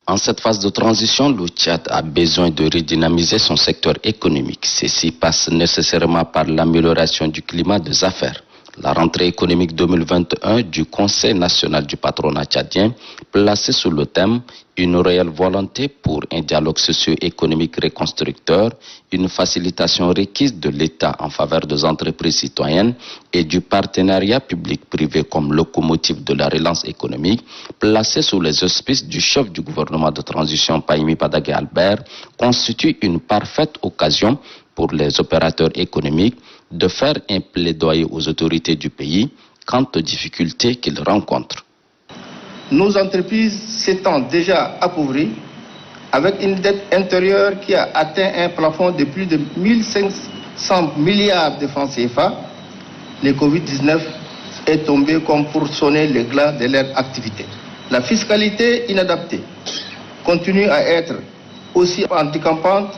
En cette phase de transition, le Tchad a besoin de redynamiser son secteur économique. Ceci passe nécessairement par l'amélioration du climat des affaires. La rentrée économique 2021 du Conseil national du patronat tchadien, placée sous le thème « Une réelle volonté pour un dialogue socio-économique reconstructeur, une facilitation requise de l'État en faveur des entreprises citoyennes et du partenariat public-privé comme locomotive de la relance économique », placée sous les auspices du chef du gouvernement de transition Pahimi Padaké Albert, constitue une parfaite occasion pour les opérateurs économiques de faire un plaidoyer aux autorités du pays quant aux difficultés qu'ils rencontrent. Nos entreprises s'étant déjà appauvries, avec une dette intérieure qui a atteint un plafond de plus de 1500 milliards de francs CFA, le Covid-19 est tombé comme pour sonner le glas de leur activité. La fiscalité inadaptée continue à être aussi handicapante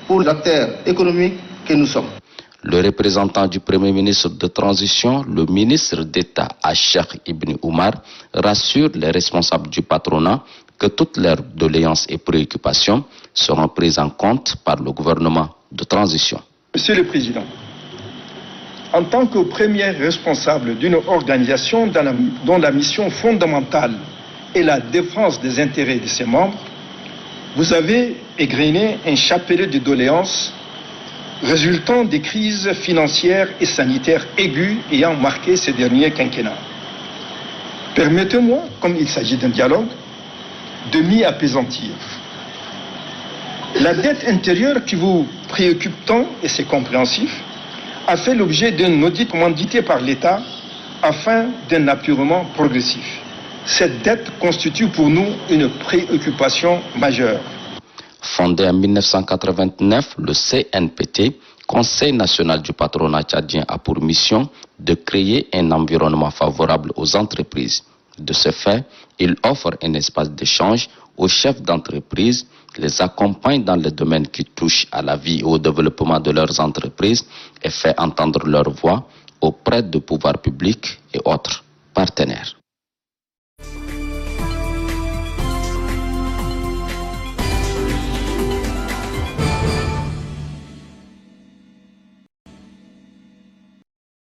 pour l'acteur économique que nous sommes. Le représentant du Premier ministre de transition, le ministre d'État Cheikh Ibn Oumar, rassure les responsables du patronat que toutes leurs doléances et préoccupations seront prises en compte par le gouvernement de transition. Monsieur le Président, en tant que premier responsable d'une organisation dont la mission fondamentale est la défense des intérêts de ses membres, vous avez égrené un chapelet de doléances résultant des crises financières et sanitaires aiguës ayant marqué ces derniers quinquennats. Permettez-moi, comme il s'agit d'un dialogue, de m'y apaisantir. La dette intérieure qui vous préoccupe tant, et c'est compréhensif, a fait l'objet d'un audit commandité par l'État afin d'un apurement progressif. Cette dette constitue pour nous une préoccupation majeure. Fondé en 1989, le CNPT, Conseil national du patronat tchadien, a pour mission de créer un environnement favorable aux entreprises. De ce fait, il offre un espace d'échange aux chefs d'entreprise, les accompagne dans les domaines qui touchent à la vie et au développement de leurs entreprises et fait entendre leur voix auprès du pouvoir public et autres partenaires.